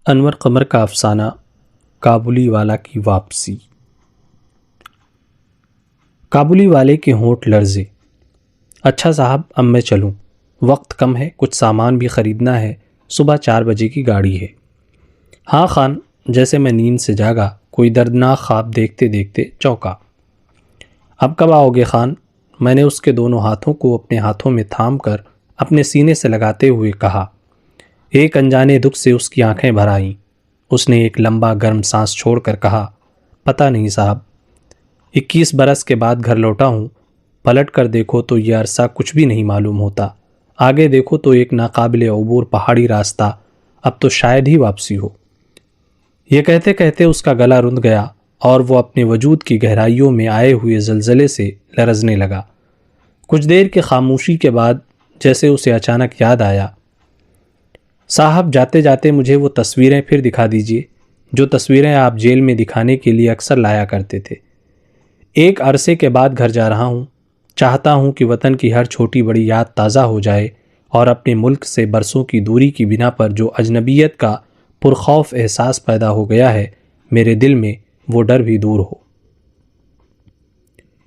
انور قمر کا افسانہ کابلی والا کی واپسی۔ کابلی والے کے ہونٹ لرزے۔ اچھا صاحب، اب میں چلوں، وقت کم ہے، کچھ سامان بھی خریدنا ہے، صبح 4 بجے کی گاڑی ہے۔ ہاں خان، جیسے میں نیند سے جاگا کوئی دردناک خواب دیکھتے دیکھتے چونکا۔ اب کب آؤ گے خان؟ میں نے اس کے دونوں ہاتھوں کو اپنے ہاتھوں میں تھام کر اپنے سینے سے لگاتے ہوئے کہا۔ ایک انجانے دکھ سے اس کی آنکھیں بھر آئیں۔ اس نے ایک لمبا گرم سانس چھوڑ کر کہا، پتہ نہیں صاحب، 21 برس کے بعد گھر لوٹا ہوں۔ پلٹ کر دیکھو تو یہ عرصہ کچھ بھی نہیں معلوم ہوتا، آگے دیکھو تو ایک ناقابل عبور پہاڑی راستہ، اب تو شاید ہی واپسی ہو۔ یہ کہتے کہتے اس کا گلا رند گیا اور وہ اپنے وجود کی گہرائیوں میں آئے ہوئے زلزلے سے لرزنے لگا۔ کچھ دیر کی خاموشی کے بعد جیسے اسے اچانک یاد آیا، صاحب جاتے جاتے مجھے وہ تصویریں پھر دکھا دیجیے جو تصویریں آپ جیل میں دکھانے کے لیے اکثر لایا کرتے تھے۔ ایک عرصے کے بعد گھر جا رہا ہوں، چاہتا ہوں کہ وطن کی ہر چھوٹی بڑی یاد تازہ ہو جائے اور اپنے ملک سے برسوں کی دوری کی بنا پر جو اجنبیت کا پرخوف احساس پیدا ہو گیا ہے، میرے دل میں وہ ڈر بھی دور ہو۔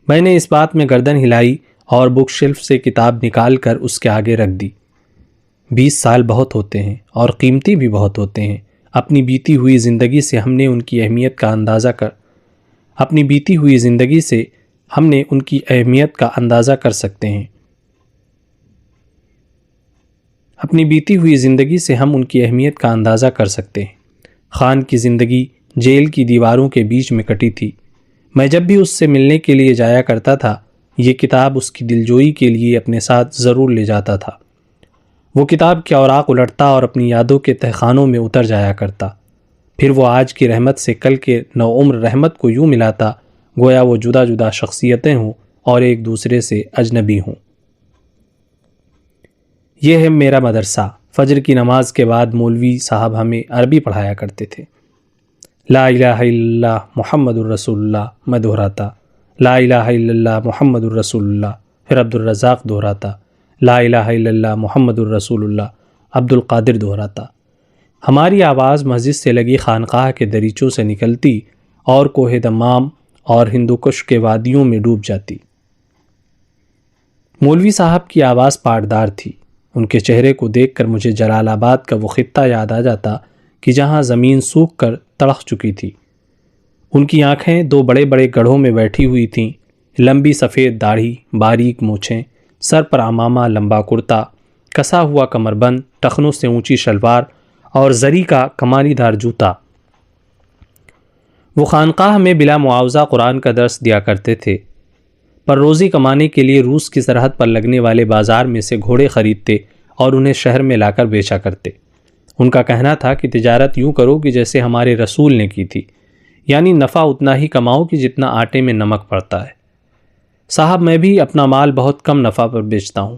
میں نے اس بات میں گردن ہلائی اور بک شیلف سے کتاب نکال کر اس کے آگے رکھ دی۔ 20 سال بہت ہوتے ہیں اور قیمتی بھی بہت ہوتے ہیں۔ اپنی بیتی ہوئی زندگی سے ہم نے ان کی اہمیت کا اندازہ کر سکتے ہیں۔ خان کی زندگی جیل کی دیواروں کے بیچ میں کٹی تھی۔ میں جب بھی اس سے ملنے کے لیے جایا کرتا تھا، یہ کتاب اس کی دلجوئی کے لیے اپنے ساتھ ضرور لے جاتا تھا۔ وہ کتاب کے اوراق الٹتا اور اپنی یادوں کے تہخانوں میں اتر جایا کرتا، پھر وہ آج کی رحمت سے کل کے نوعمر رحمت کو یوں ملاتا گویا وہ جدا جدا شخصیتیں ہوں اور ایک دوسرے سے اجنبی ہوں۔ یہ ہے میرا مدرسہ۔ فجر کی نماز کے بعد مولوی صاحب ہمیں عربی پڑھایا کرتے تھے۔ لا الہ الا اللہ محمد الرسول اللہ، میں دہراتا، لا الہ الا اللہ محمد الرسول اللہ، پھر عبد الرزاق دہراتا، لا الہ الا اللہ محمد الرسول اللہ، عبد القادر دہراتا۔ ہماری آواز مسجد سے لگی خانقاہ کے دریچوں سے نکلتی اور کوہ دمام اور ہندوکش کے وادیوں میں ڈوب جاتی۔ مولوی صاحب کی آواز پاٹدار تھی۔ ان کے چہرے کو دیکھ کر مجھے جلال آباد کا وہ خطہ یاد آ جاتا کہ جہاں زمین سوکھ کر تڑخ چکی تھی۔ ان کی آنکھیں 2 بڑے بڑے گڑھوں میں بیٹھی ہوئی تھیں، لمبی سفید داڑھی، باریک مونچھیں، سر پر عمامہ، لمبا کرتا، کسا ہوا کمر بند، ٹخنوں سے اونچی شلوار اور زری کا کمانی دار جوتا۔ وہ خانقاہ میں بلا معاوضہ قرآن کا درس دیا کرتے تھے، پر روزی کمانے کے لیے روس کی سرحد پر لگنے والے بازار میں سے گھوڑے خریدتے اور انہیں شہر میں لا کر بیچا کرتے۔ ان کا کہنا تھا کہ تجارت یوں کرو کہ جیسے ہمارے رسول نے کی تھی، یعنی نفع اتنا ہی کماؤ کہ جتنا آٹے میں نمک پڑتا ہے۔ صاحب، میں بھی اپنا مال بہت کم نفع پر بیچتا ہوں۔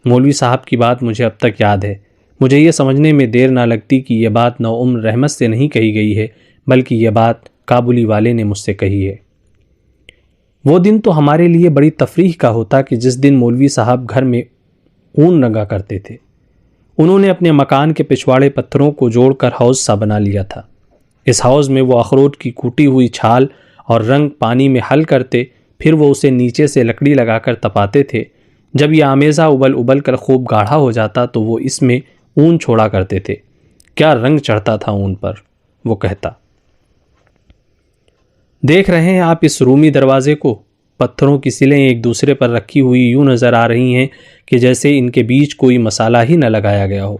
مولوی صاحب کی بات مجھے اب تک یاد ہے۔ مجھے یہ سمجھنے میں دیر نہ لگتی کہ یہ بات نوعمر رحمت سے نہیں کہی گئی ہے، بلکہ یہ بات کابلی والے نے مجھ سے کہی ہے۔ وہ دن تو ہمارے لیے بڑی تفریح کا ہوتا کہ جس دن مولوی صاحب گھر میں اون رنگا کرتے تھے۔ انہوں نے اپنے مکان کے پچھواڑے پتھروں کو جوڑ کر حوض سا بنا لیا تھا۔ اس حوض میں وہ اخروٹ کی کوٹی ہوئی چھال اور رنگ پانی میں حل کرتے، پھر وہ اسے نیچے سے لکڑی لگا کر تپاتے تھے۔ جب یہ آمیزہ ابل کر خوب گاڑھا ہو جاتا تو وہ اس میں اون چھوڑا کرتے تھے۔ کیا رنگ چڑھتا تھا اون پر، وہ کہتا۔ دیکھ رہے ہیں آپ اس رومی دروازے کو؟ پتھروں کی سلیں ایک دوسرے پر رکھی ہوئی یوں نظر آ رہی ہیں کہ جیسے ان کے بیچ کوئی مسالہ ہی نہ لگایا گیا ہو۔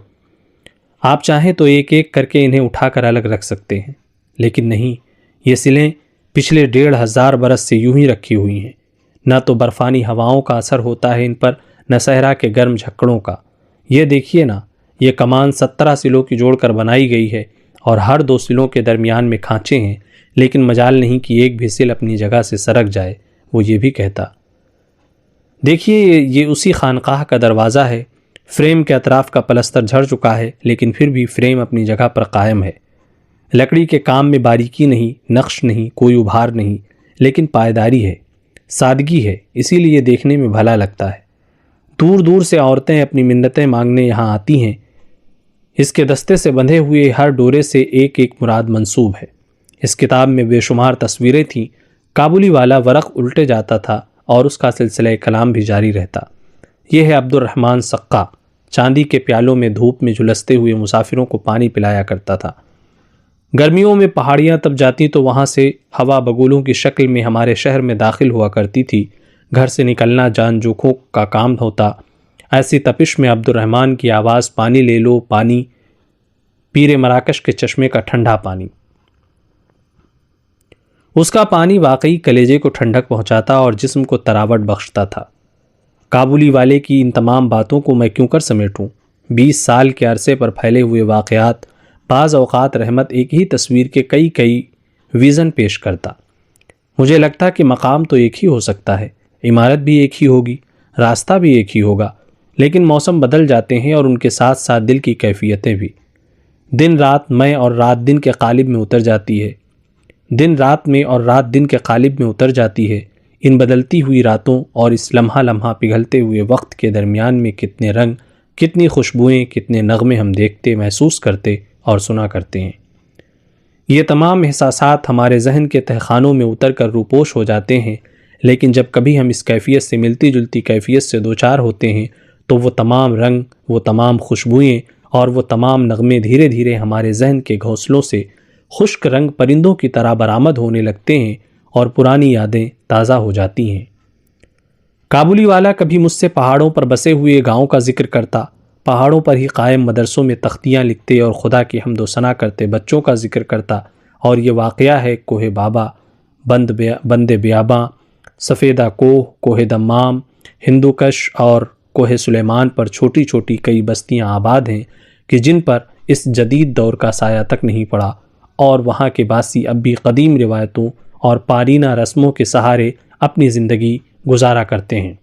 آپ چاہیں تو ایک ایک کر کے انہیں اٹھا کر الگ رکھ سکتے ہیں، لیکن نہیں، یہ سلیں پچھلے 1500 برس سے یوں ہی رکھی ہوئی ہیں۔ نہ تو برفانی ہواؤں کا اثر ہوتا ہے ان پر، نہ صحرا کے گرم جھکڑوں کا۔ یہ دیکھیے نا، یہ کمان 17 سلوں کی جوڑ کر بنائی گئی ہے اور ہر 2 سلوں کے درمیان میں کھانچے ہیں، لیکن مجال نہیں کہ ایک بھی سل اپنی جگہ سے سرک جائے۔ وہ یہ بھی کہتا، دیکھیے یہ اسی خانقاہ کا دروازہ ہے۔ فریم کے اطراف کا پلستر جھڑ چکا ہے، لیکن پھر بھی فریم اپنی جگہ پر قائم ہے۔ لکڑی کے کام میں باریکی نہیں، نقش نہیں، کوئی ابھار نہیں، لیکن پائیداری ہے، سادگی ہے، اسی لیے دیکھنے میں بھلا لگتا ہے۔ دور دور سے عورتیں اپنی منتیں مانگنے یہاں آتی ہیں۔ اس کے دستے سے بندھے ہوئے ہر ڈورے سے ایک ایک مراد منسوب ہے۔ اس کتاب میں بے شمار تصویریں تھیں۔ کابلی والا ورق الٹے جاتا تھا اور اس کا سلسلہ کلام بھی جاری رہتا۔ یہ ہے عبد الرحمن سقا، چاندی کے پیالوں میں دھوپ میں جھلستے ہوئے مسافروں کو پانی پلایا کرتا تھا۔ گرمیوں میں پہاڑیاں تب جاتی تو وہاں سے ہوا بگولوں کی شکل میں ہمارے شہر میں داخل ہوا کرتی تھی۔ گھر سے نکلنا جان جوکھوں کا کام ہوتا۔ ایسی تپش میں عبد الرحمن کی آواز، پانی لے لو پانی، پیر مراکش کے چشمے کا ٹھنڈا پانی۔ اس کا پانی واقعی کلیجے کو ٹھنڈک پہنچاتا اور جسم کو تراوٹ بخشتا تھا۔ کابلی والے کی ان تمام باتوں کو میں کیوں کر سمیٹوں؟ 20 سال کے عرصے پر پھیلے ہوئے واقعات، بعض اوقات رحمت ایک ہی تصویر کے کئی ویژن پیش کرتا۔ مجھے لگتا کہ مقام تو ایک ہی ہو سکتا ہے، عمارت بھی ایک ہی ہوگی، راستہ بھی ایک ہی ہوگا، لیکن موسم بدل جاتے ہیں اور ان کے ساتھ ساتھ دل کی کیفیتیں بھی۔ دن رات میں اور رات دن کے قالب میں اتر جاتی ہے۔ دن رات میں اور رات دن کے قالب میں اتر جاتی ہے۔ ان بدلتی ہوئی راتوں اور اس لمحہ لمحہ پگھلتے ہوئے وقت کے درمیان میں کتنے رنگ، کتنی خوشبوئیں، کتنے نغمے ہم دیکھتے، محسوس کرتے اور سنا کرتے ہیں۔ یہ تمام احساسات ہمارے ذہن کے تہخانوں میں اتر کر روپوش ہو جاتے ہیں، لیکن جب کبھی ہم اس کیفیت سے ملتی جلتی کیفیت سے دوچار ہوتے ہیں تو وہ تمام رنگ، وہ تمام خوشبوئیں اور وہ تمام نغمے دھیرے دھیرے ہمارے ذہن کے گھونسلوں سے خشک رنگ پرندوں کی طرح برآمد ہونے لگتے ہیں اور پرانی یادیں تازہ ہو جاتی ہیں۔ کابلی والا کبھی مجھ سے پہاڑوں پر بسے ہوئے گاؤں کا ذکر کرتا، پہاڑوں پر ہی قائم مدرسوں میں تختیاں لکھتے اور خدا کی حمد و ثنا کرتے بچوں کا ذکر کرتا، اور یہ واقعہ ہے کوہ بابا، بند بیاباں، سفیدہ کوہ، کوہ دمام، ہندوکش اور کوہ سلیمان پر چھوٹی چھوٹی کئی بستیاں آباد ہیں کہ جن پر اس جدید دور کا سایہ تک نہیں پڑا، اور وہاں کے باسی اب بھی قدیم روایتوں اور پارینہ رسموں کے سہارے اپنی زندگی گزارا کرتے ہیں۔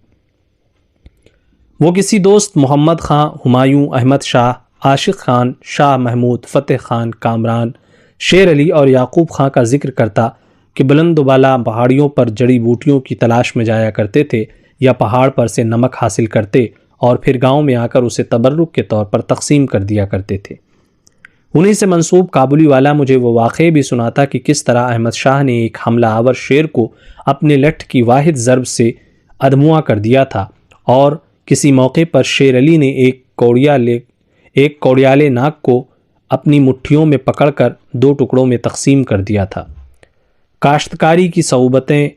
وہ کسی دوست محمد خان، ہمایوں، احمد شاہ، عاشق خان، شاہ محمود، فتح خان، کامران، شیر علی اور یعقوب خان کا ذکر کرتا کہ بلند و بالا پہاڑیوں پر جڑی بوٹیوں کی تلاش میں جایا کرتے تھے یا پہاڑ پر سے نمک حاصل کرتے اور پھر گاؤں میں آ کر اسے تبرک کے طور پر تقسیم کر دیا کرتے تھے۔ انہی سے منسوب کابلی والا مجھے وہ واقعے بھی سناتا کہ کس طرح احمد شاہ نے ایک حملہ آور شیر کو اپنے لٹھ کی واحد ضرب سے ادموا کر دیا تھا، اور کسی موقع پر شیر علی نے ایک کوڑیالے ناگ کو اپنی مٹھیوں میں پکڑ کر 2 ٹکڑوں میں تقسیم کر دیا تھا۔ کاشتکاری کی صعوبتیں،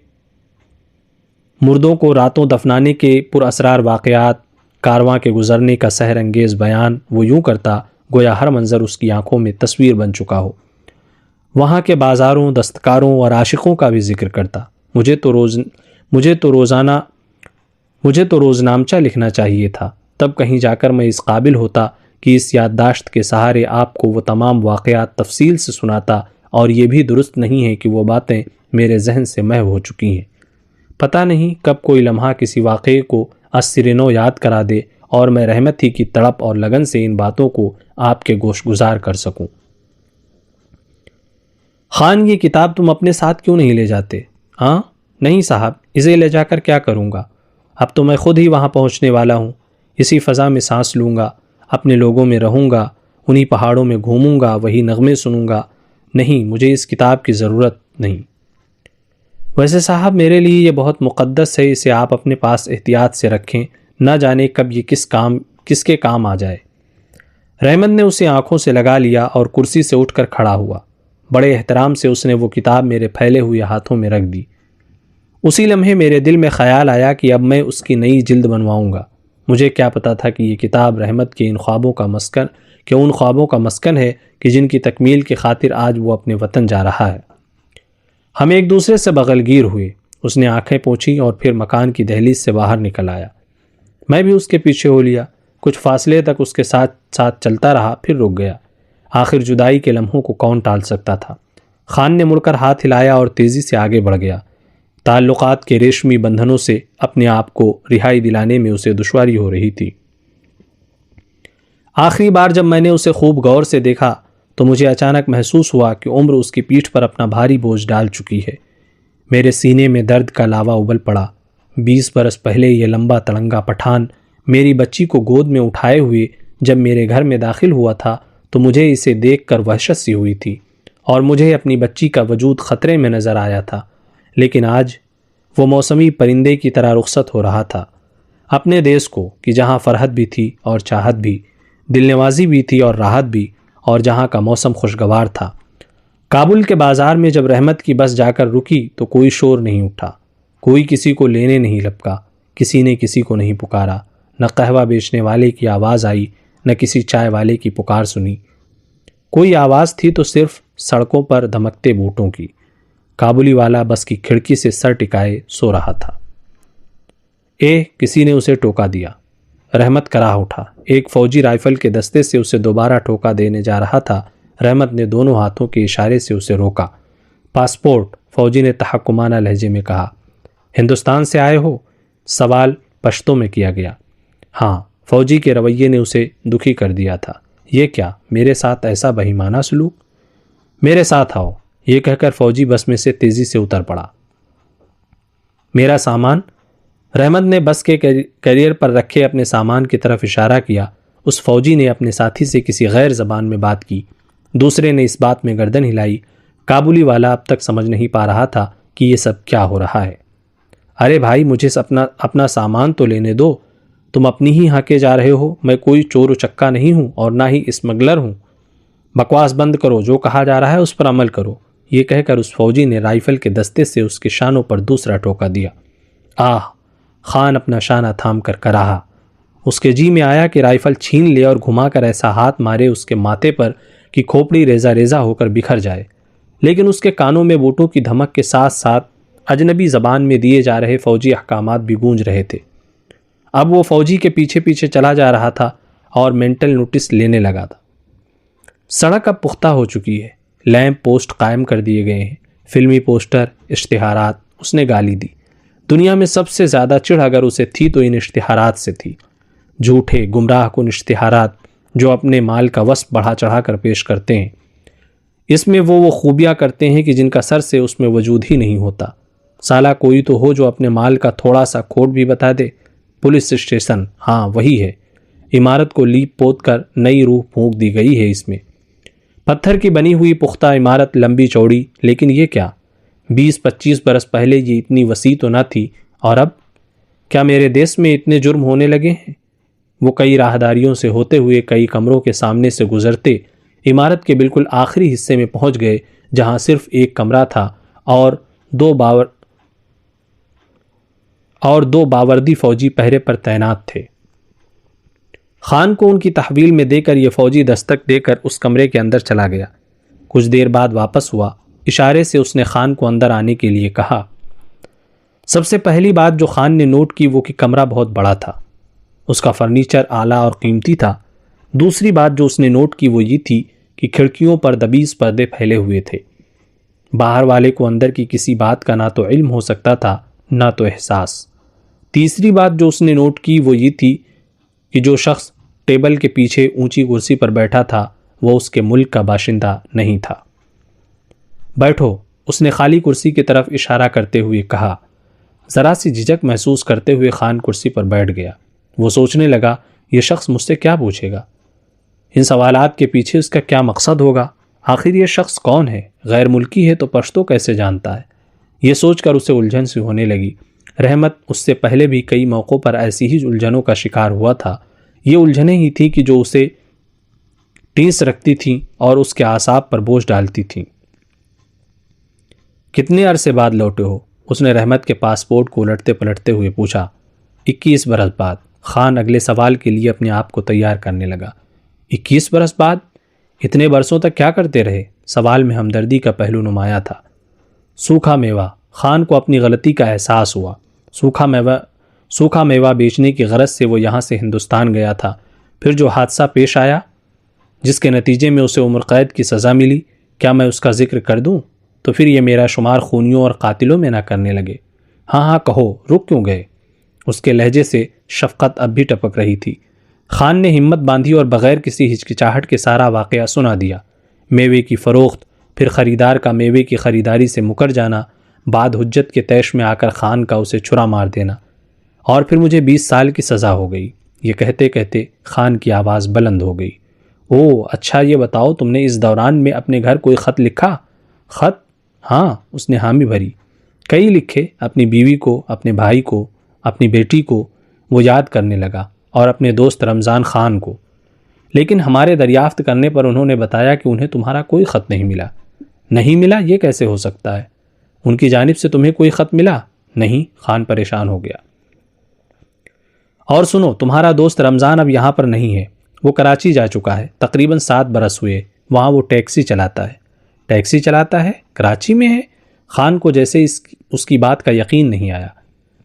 مردوں کو راتوں دفنانے کے پر اسرار واقعات، کارواں کے گزرنے کا سحر انگیز بیان، وہ یوں کرتا گویا ہر منظر اس کی آنکھوں میں تصویر بن چکا ہو۔ وہاں کے بازاروں، دستکاروں اور عاشقوں کا بھی ذکر کرتا۔ مجھے تو روزنامچہ لکھنا چاہیے تھا، تب کہیں جا کر میں اس قابل ہوتا کہ اس یادداشت کے سہارے آپ کو وہ تمام واقعات تفصیل سے سناتا، اور یہ بھی درست نہیں ہے کہ وہ باتیں میرے ذہن سے محو ہو چکی ہیں۔ پتہ نہیں کب کوئی لمحہ کسی واقعے کو از سر نو یاد کرا دے اور میں رحمت ہی کی تڑپ اور لگن سے ان باتوں کو آپ کے گوش گزار کر سکوں۔ خان، یہ کتاب تم اپنے ساتھ کیوں نہیں لے جاتے؟ ہاں؟ نہیں صاحب، اسے لے جا کر کیا کروں گا؟ اب تو میں خود ہی وہاں پہنچنے والا ہوں۔ اسی فضا میں سانس لوں گا، اپنے لوگوں میں رہوں گا، انہی پہاڑوں میں گھوموں گا، وہی نغمے سنوں گا۔ نہیں، مجھے اس کتاب کی ضرورت نہیں۔ ویسے صاحب، میرے لیے یہ بہت مقدس ہے، اسے آپ اپنے پاس احتیاط سے رکھیں، نہ جانے کب یہ کس کے کام آ جائے۔ رحمت نے اسے آنکھوں سے لگا لیا اور کرسی سے اٹھ کر کھڑا ہوا۔ بڑے احترام سے اس نے وہ کتاب میرے پھیلے ہوئے ہاتھوں میں رکھ دی۔ اسی لمحے میرے دل میں خیال آیا کہ اب میں اس کی نئی جلد بنواؤں گا۔ مجھے کیا پتا تھا کہ یہ کتاب رحمت کے ان خوابوں کا مسکن ہے کہ جن کی تکمیل کی خاطر آج وہ اپنے وطن جا رہا ہے۔ ہم ایک دوسرے سے بغل گیر ہوئے۔ اس نے آنکھیں پوچھی اور پھر مکان کی دہلیز سے باہر نکل آیا۔ میں بھی اس کے پیچھے ہو لیا۔ کچھ فاصلے تک اس کے ساتھ چلتا رہا، پھر رک گیا۔ آخر جدائی کے لمحوں کو کون ٹال سکتا تھا؟ خان نے مڑ کر ہاتھ ہلایا اور تیزی سے آگے بڑھ گیا۔ تعلقات کے ریشمی بندھنوں سے اپنے آپ کو رہائی دلانے میں اسے دشواری ہو رہی تھی۔ آخری بار جب میں نے اسے خوب غور سے دیکھا تو مجھے اچانک محسوس ہوا کہ عمر اس کی پیٹھ پر اپنا بھاری بوجھ ڈال چکی ہے۔ میرے سینے میں درد کا لاوا ابل پڑا۔ 20 برس پہلے یہ لمبا تڑنگا پٹھان میری بچی کو گود میں اٹھائے ہوئے جب میرے گھر میں داخل ہوا تھا تو مجھے اسے دیکھ کر وحشت سی ہوئی تھی اور مجھے اپنی بچی کا وجود خطرے میں نظر آیا تھا، لیکن آج وہ موسمی پرندے کی طرح رخصت ہو رہا تھا اپنے دیس کو، کہ جہاں فرحت بھی تھی اور چاہت بھی، دل نوازی بھی تھی اور راحت بھی، اور جہاں کا موسم خوشگوار تھا۔ کابل کے بازار میں جب رحمت کی بس جا کر رکی تو کوئی شور نہیں اٹھا، کوئی کسی کو لینے نہیں لپکا، کسی نے کسی کو نہیں پکارا، نہ قہوہ بیچنے والے کی آواز آئی، نہ کسی چائے والے کی پکار سنی۔ کوئی آواز تھی تو صرف سڑکوں پر دھمکتے بوٹوں کی۔ کابلی والا بس کی کھڑکی سے سر ٹکائے سو رہا تھا۔ کسی نے اسے ٹوکا دیا۔ رحمت کراہ اٹھا۔ ایک فوجی رائفل کے دستے سے اسے دوبارہ ٹوکا دینے جا رہا تھا۔ رحمت نے دونوں ہاتھوں کے اشارے سے اسے روکا۔ پاسپورٹ، فوجی نے تحکمانہ لہجے میں کہا۔ ہندوستان سے آئے ہو؟ سوال پشتو میں کیا گیا۔ ہاں، فوجی کے رویے نے اسے دکھی کر دیا تھا۔ یہ کیا، میرے ساتھ ایسا بہیمانہ سلوک؟ میرے ساتھ آؤ، یہ کہہ کر فوجی بس میں سے تیزی سے اتر پڑا۔ میرا سامان؟ رحمت نے بس کے کیریئر پر رکھے اپنے سامان کی طرف اشارہ کیا۔ اس فوجی نے اپنے ساتھی سے کسی غیر زبان میں بات کی، دوسرے نے اس بات میں گردن ہلائی۔ کابلی والا اب تک سمجھ نہیں پا رہا تھا کہ یہ سب کیا ہو رہا ہے۔ ارے بھائی، مجھے اپنا سامان تو لینے دو، تم اپنی ہی ہانکے جا رہے ہو۔ میں کوئی چور اچکا نہیں ہوں اور نہ ہی اسمگلر ہوں۔ بکواس بند کرو، جو کہا جا رہا ہے اس پر عمل کرو۔ یہ کہہ کر اس فوجی نے رائفل کے دستے سے اس کے شانوں پر دوسرا ٹوکا دیا۔ خان اپنا شانہ تھام کر کراہا۔ اس کے جی میں آیا کہ رائفل چھین لے اور گھما کر ایسا ہاتھ مارے اس کے ماتھے پر کہ کھوپڑی ریزہ ریزہ ہو کر بکھر جائے، لیکن اس کے کانوں میں بوٹوں کی دھمک کے ساتھ ساتھ اجنبی زبان میں دیے جا رہے فوجی احکامات بھی گونج رہے تھے۔ اب وہ فوجی کے پیچھے پیچھے چلا جا رہا تھا اور مینٹل نوٹس لینے لگا تھا۔ سڑک اب پختہ ہو چکی ہے، لیمپ پوسٹ قائم کر دیے گئے ہیں، فلمی پوسٹر، اشتہارات۔ اس نے گالی دی۔ دنیا میں سب سے زیادہ چڑھ اگر اسے تھی تو ان اشتہارات سے تھی۔ جھوٹے، گمراہ کن اشتہارات جو اپنے مال کا وصف بڑھا چڑھا کر پیش کرتے ہیں۔ اس میں وہ خوبیاں کرتے ہیں کہ جن کا سر سے اس میں وجود ہی نہیں ہوتا۔ سالہ کوئی تو ہو جو اپنے مال کا تھوڑا سا کھوٹ بھی بتا دے۔ پولیس اسٹیشن، ہاں وہی ہے۔ عمارت کو لیپ پوت کر نئی روح پھونک دی گئی ہے اس میں۔ پتھر کی بنی ہوئی پختہ عمارت، لمبی چوڑی، لیکن یہ کیا 20-25 برس پہلے یہ اتنی وسیع تو نہ تھی، اور اب کیا میرے دیس میں اتنے جرم ہونے لگے ہیں؟ وہ کئی راہداریوں سے ہوتے ہوئے کئی کمروں کے سامنے سے گزرتے عمارت کے بالکل آخری حصے میں پہنچ گئے، جہاں صرف ایک کمرہ تھا اور دو باوردی فوجی پہرے پر تعینات تھے۔ خان کو ان کی تحویل میں دے کر یہ فوجی دستک دے کر اس کمرے کے اندر چلا گیا۔ کچھ دیر بعد واپس ہوا۔ اشارے سے اس نے خان کو اندر آنے کے لیے کہا۔ سب سے پہلی بات جو خان نے نوٹ کی وہ کہ کمرہ بہت بڑا تھا، اس کا فرنیچر اعلیٰ اور قیمتی تھا۔ دوسری بات جو اس نے نوٹ کی وہ یہ تھی کہ کھڑکیوں پر دبیز پردے پھیلے ہوئے تھے۔ باہر والے کو اندر کی کسی بات کا نہ تو علم ہو سکتا تھا نہ تو احساس۔ تیسری بات جو اس نے نوٹ کی وہ یہ تھی کہ جو شخص ٹیبل کے پیچھے اونچی کرسی پر بیٹھا تھا وہ اس کے ملک کا باشندہ نہیں تھا۔ بیٹھو، اس نے خالی کرسی کی طرف اشارہ کرتے ہوئے کہا۔ ذرا سی جھجک محسوس کرتے ہوئے خان کرسی پر بیٹھ گیا۔ وہ سوچنے لگا، یہ شخص مجھ سے کیا پوچھے گا؟ ان سوالات کے پیچھے اس کا کیا مقصد ہوگا؟ آخر یہ شخص کون ہے؟ غیر ملکی ہے تو پشتو کیسے جانتا ہے؟ یہ سوچ کر اسے الجھن سی ہونے لگی۔ رحمت اس سے پہلے بھی کئی موقعوں پر ایسی ہی الجھنوں کا شکار ہوا تھا۔ یہ الجھنیں ہی تھیں کہ جو اسے ٹیس رکھتی تھیں اور اس کے اعصاب پر بوجھ ڈالتی تھیں۔ کتنے عرصے بعد لوٹے ہو؟ اس نے رحمت کے پاسپورٹ کو الٹتے پلٹتے ہوئے پوچھا۔ 21 برس بعد۔ خان اگلے سوال کے لیے اپنے آپ کو تیار کرنے لگا۔ 21 برس بعد؟ اتنے برسوں تک کیا کرتے رہے؟ سوال میں ہمدردی کا پہلو نمایاں تھا۔ سوکھا میوہ۔ خان کو اپنی غلطی کا احساس ہوا۔ سوکھا میوہ بیچنے کی غرض سے وہ یہاں سے ہندوستان گیا تھا۔ پھر جو حادثہ پیش آیا جس کے نتیجے میں اسے عمر قید کی سزا ملی، کیا میں اس کا ذکر کر دوں تو پھر یہ میرا شمار خونیوں اور قاتلوں میں نہ کرنے لگے؟ ہاں کہو، رک کیوں گئے؟ اس کے لہجے سے شفقت اب بھی ٹپک رہی تھی۔ خان نے ہمت باندھی اور بغیر کسی ہچکچاہٹ کے سارا واقعہ سنا دیا۔ میوے کی فروخت، پھر خریدار کا میوے کی خریداری سے مکر جانا، بعد حجت کے طیش میں آ کر خان کا اسے چھرا مار دینا، اور پھر مجھے 20 سال کی سزا ہو گئی۔ یہ کہتے کہتے خان کی آواز بلند ہو گئی۔ اوہ اچھا، یہ بتاؤ تم نے اس دوران میں اپنے گھر کوئی خط لکھا؟ خط؟ ہاں، اس نے حامی بھری۔ کئی لکھے، اپنی بیوی کو، اپنے بھائی کو، اپنی بیٹی کو وہ یاد کرنے لگا، اور اپنے دوست رمضان خان کو۔ لیکن ہمارے دریافت کرنے پر انہوں نے بتایا کہ انہیں تمہارا کوئی خط نہیں ملا۔ نہیں ملا؟ یہ کیسے ہو سکتا ہے؟ ان کی جانب سے تمہیں کوئی خط ملا؟ نہیں، خان پریشان ہو گیا۔ اور سنو، تمہارا دوست رمضان اب یہاں پر نہیں ہے، وہ کراچی جا چکا ہے، تقریباً 7 برس ہوئے، وہاں وہ ٹیکسی چلاتا ہے۔ ٹیکسی چلاتا ہے؟ کراچی میں ہے؟ خان کو جیسے اس کی بات کا یقین نہیں آیا۔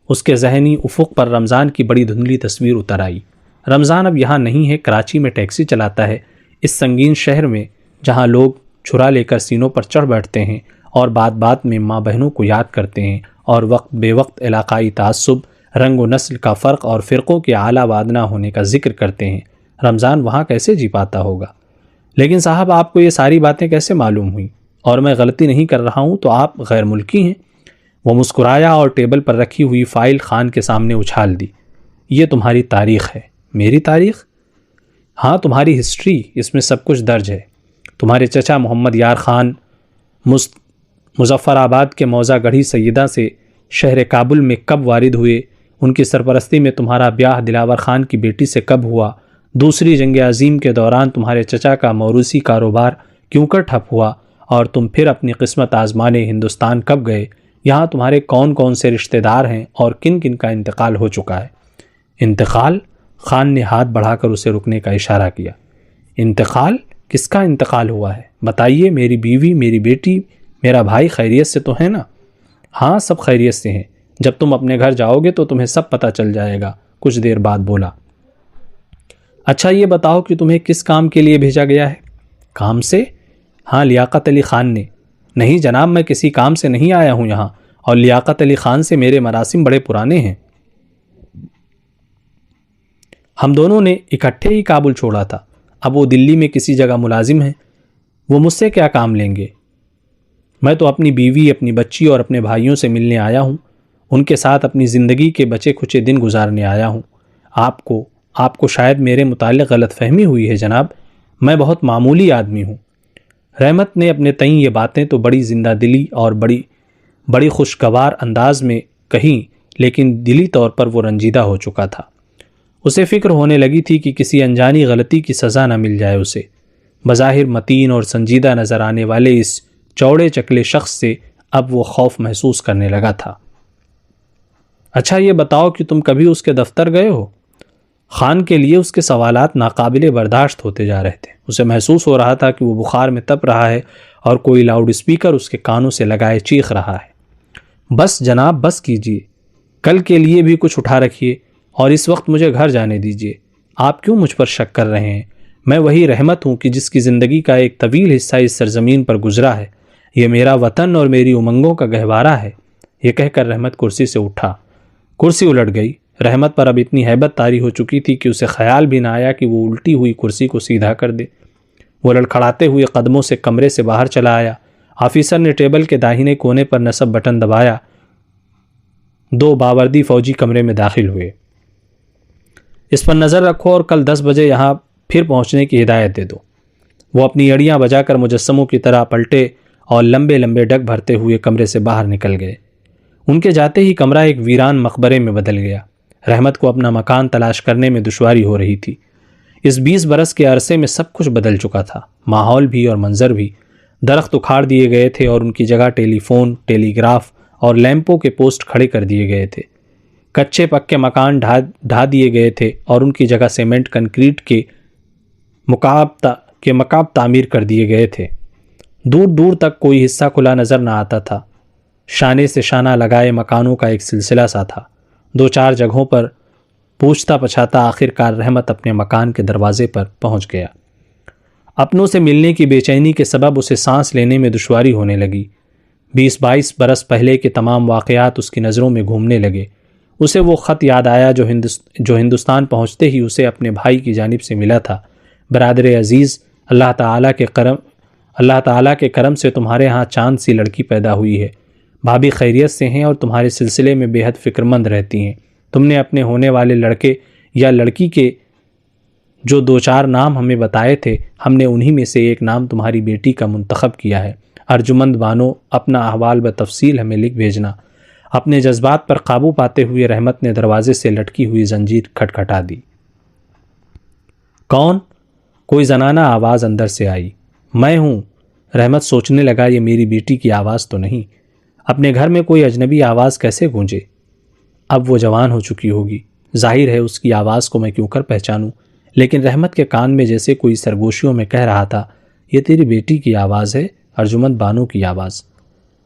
اس کے ذہنی افق پر رمضان کی بڑی دھندلی تصویر اتر آئی۔ رمضان اب یہاں نہیں ہے، کراچی میں ٹیکسی چلاتا ہے، اس سنگین شہر میں جہاں لوگ چھرا لے کر سینوں پر چڑھ بیٹھتے ہیں اور بات بات میں ماں بہنوں کو یاد کرتے ہیں، اور وقت بے وقت علاقائی تعصب، رنگ و نسل کا فرق اور فرقوں کے اعلیٰ وادنا ہونے کا ذکر کرتے ہیں۔ رمضان وہاں کیسے جی پاتا ہوگا؟ لیکن صاحب، آپ کو یہ ساری باتیں کیسے معلوم ہوئیں؟ اور میں غلطی نہیں کر رہا ہوں تو آپ غیر ملکی ہیں؟ وہ مسکرایا اور ٹیبل پر رکھی ہوئی فائل خان کے سامنے اچھال دی۔ یہ تمہاری تاریخ ہے۔ میری تاریخ؟ ہاں، تمہاری ہسٹری، اس میں سب کچھ درج ہے۔ تمہارے چچا محمد یار خان مظفر آباد کے موزہ گڑھی سیدہ سے شہر کابل میں کب وارد ہوئے؟ ان کی سرپرستی میں تمہارا بیاہ دلاور خان کی بیٹی سے کب ہوا؟ دوسری جنگ عظیم کے دوران تمہارے چچا کا موروثی کاروبار کیوں کر ٹھپ ہوا؟ اور تم پھر اپنی قسمت آزمانے ہندوستان کب گئے؟ یہاں تمہارے کون کون سے رشتہ دار ہیں اور کن کن کا انتقال ہو چکا ہے؟ انتقال؟ خان نے ہاتھ بڑھا کر اسے رکنے کا اشارہ کیا۔ انتقال؟ کس کا انتقال ہوا ہے؟ بتائیے، میری بیوی، میری بیٹی، میرا بھائی خیریت سے تو ہے نا؟ ہاں، سب خیریت سے ہیں۔ جب تم اپنے گھر جاؤ گے تو تمہیں سب پتہ چل جائے گا۔ کچھ دیر بعد بولا، اچھا یہ بتاؤ کہ تمہیں کس کام کے لیے بھیجا گیا ہے؟ کام سے؟ ہاں، لیاقت علی خان نے۔ نہیں جناب، میں کسی کام سے نہیں آیا ہوں یہاں، اور لیاقت علی خان سے میرے مراسم بڑے پرانے ہیں۔ ہم دونوں نے اکٹھے ہی کابل چھوڑا تھا۔ اب وہ دلی میں کسی جگہ ملازم ہیں، وہ مجھ سے کیا کام لیں گے؟ میں تو اپنی بیوی، اپنی بچی اور اپنے بھائیوں سے ملنے آیا ہوں، ان کے ساتھ اپنی زندگی کے بچے کھچے دن گزارنے آیا ہوں۔ آپ کو شاید میرے متعلق غلط فہمی ہوئی ہے جناب، میں بہت معمولی آدمی ہوں۔ رحمت نے اپنے تئیں یہ باتیں تو بڑی زندہ دلی اور بڑی خوشگوار انداز میں کہیں، لیکن دلی طور پر وہ رنجیدہ ہو چکا تھا۔ اسے فکر ہونے لگی تھی کہ کسی انجانی غلطی کی سزا نہ مل جائے اسے۔ بظاہر متین اور سنجیدہ نظر آنے والے اس چوڑے چکلے شخص سے اب وہ خوف محسوس کرنے لگا تھا۔ اچھا یہ بتاؤ کہ تم کبھی اس کے دفتر گئے ہو؟ خان کے لیے اس کے سوالات ناقابل برداشت ہوتے جا رہے تھے۔ اسے محسوس ہو رہا تھا کہ وہ بخار میں تپ رہا ہے اور کوئی لاؤڈ اسپیکر اس کے کانوں سے لگائے چیخ رہا ہے۔ بس جناب، بس کیجیے، کل کے لیے بھی کچھ اٹھا رکھیے اور اس وقت مجھے گھر جانے دیجیے۔ آپ کیوں مجھ پر شک کر رہے ہیں؟ میں وہی رحمت ہوں کہ جس کی زندگی کا ایک طویل حصہ اس سرزمین پر گزرا ہے۔ یہ میرا وطن اور میری امنگوں کا گہوارہ ہے۔ یہ کہہ کر رحمت کرسی سے اٹھا۔ کرسی الٹ گئی۔ رحمت پر اب اتنی ہیبت طاری ہو چکی تھی کہ اسے خیال بھی نہ آیا کہ وہ الٹی ہوئی کرسی کو سیدھا کر دے۔ وہ لڑکھڑاتے ہوئے قدموں سے کمرے سے باہر چلا آیا۔ آفیسر نے ٹیبل کے داہنے کونے پر نصب بٹن دبایا۔ 2 باوردی فوجی کمرے میں داخل ہوئے۔ اس پر نظر رکھو اور کل 10 بجے یہاں پھر پہنچنے کی ہدایت دے دو۔ وہ اپنی اڑیاں بجا کر مجسموں کی طرح پلٹے اور لمبے لمبے ڈگ بھرتے ہوئے کمرے سے باہر نکل گئے۔ ان کے جاتے ہی کمرہ ایک ویران مقبرے میں بدل گیا۔ رحمت کو اپنا مکان تلاش کرنے میں دشواری ہو رہی تھی۔ اس 20 برس کے عرصے میں سب کچھ بدل چکا تھا، ماحول بھی اور منظر بھی۔ درخت اکھاڑ دیے گئے تھے اور ان کی جگہ ٹیلی فون، ٹیلی گراف اور لیمپوں کے پوسٹ کھڑے کر دیے گئے تھے۔ کچے پکے مکان ڈھا دیے گئے تھے اور ان کی جگہ سیمنٹ کنکریٹ کے مکعب تعمیر کر دیے گئے تھے۔ دور دور تک کوئی حصہ کھلا نظر نہ آتا تھا۔ شانے سے شانہ لگائے مکانوں کا ایک سلسلہ سا تھا۔ 2-4 جگہوں پر پوچھتا پچھاتا آخر کار رحمت اپنے مکان کے دروازے پر پہنچ گیا۔ اپنوں سے ملنے کی بے چینی کے سبب اسے سانس لینے میں دشواری ہونے لگی۔ 20-22 برس پہلے کے تمام واقعات اس کی نظروں میں گھومنے لگے۔ اسے وہ خط یاد آیا جو ہندوستان پہنچتے ہی اسے اپنے بھائی کی جانب سے ملا تھا۔ برادر عزیز، اللہ تعالیٰ کے کرم سے تمہارے ہاں چاند سی لڑکی پیدا ہوئی ہے۔ بھابھی خیریت سے ہیں اور تمہارے سلسلے میں بے حد فکر مند رہتی ہیں۔ تم نے اپنے ہونے والے لڑکے یا لڑکی کے جو 2-4 نام ہمیں بتائے تھے ہم نے انہی میں سے ایک نام تمہاری بیٹی کا منتخب کیا ہے۔ ارجمند بانو، اپنا احوال بتفصیل ہمیں لکھ بھیجنا۔ اپنے جذبات پر قابو پاتے ہوئے رحمت نے دروازے سے لٹکی ہوئی زنجیر کھٹکھٹا دی۔ کون؟ کوئی زنانہ آواز اندر سے آئی۔ میں ہوں۔ رحمت سوچنے لگا یہ میری بیٹی کی آواز تو نہیں، اپنے گھر میں کوئی اجنبی آواز کیسے گونجے؟ اب وہ جوان ہو چکی ہوگی، ظاہر ہے اس کی آواز کو میں کیوں کر پہچانوں، لیکن رحمت کے کان میں جیسے کوئی سرگوشیوں میں کہہ رہا تھا، یہ تیری بیٹی کی آواز ہے، ارجمند بانو کی آواز۔